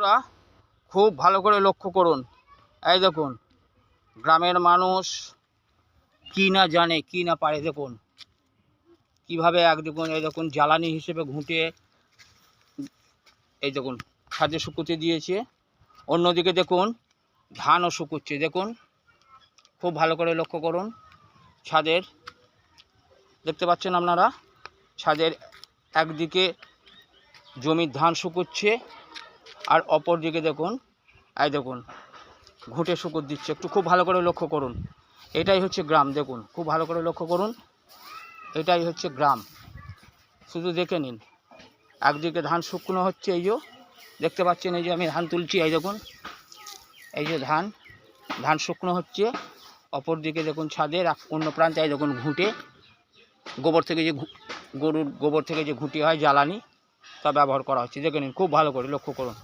বন্ধুরা খুব ভালো করে লক্ষ্য করুন। এই দেখুন গ্রামের মানুষ কি না জানে কি না পারে, দেখুন কীভাবে দেখুন এই দেখুন জ্বালানি হিসেবে ঘুঁটে এই দেখুন ছাদে শুকোতে দিয়েছে। অন্যদিকে দেখুন ধানও শুকোচ্ছে। দেখুন খুব ভালো করে লক্ষ্য করুন, ছাদের দেখতে পাচ্ছেন আপনারা, ছাদের একদিকে জমির ধান শুকোচ্ছে আর অপর দিকে দেখুন এই দেখুন ঘুঁটে শুকোত দিচ্ছে। একটু খুব ভালো করে লক্ষ্য করুন, এটাই হচ্ছে গ্রাম। দেখুন খুব ভালো করে লক্ষ্য করুন, এটাই হচ্ছে গ্রাম। শুধু দেখে নিন, একদিকে ধান শুকনো হচ্ছে, এই যে দেখতে পাচ্ছেন, এই যে আমি ধান তুলছি, এই দেখুন এই যে ধান শুকনো হচ্ছে। অপর দিকে দেখুন ছাদের অন্য প্রান্তে এই দেখুন ঘুঁটে, গোবর থেকে যে গরুর গোবর থেকে যে ঘুঁটি হয় জ্বালানি, তা ব্যবহার করা হচ্ছে। দেখে নিন খুব ভালো করে লক্ষ্য করুন।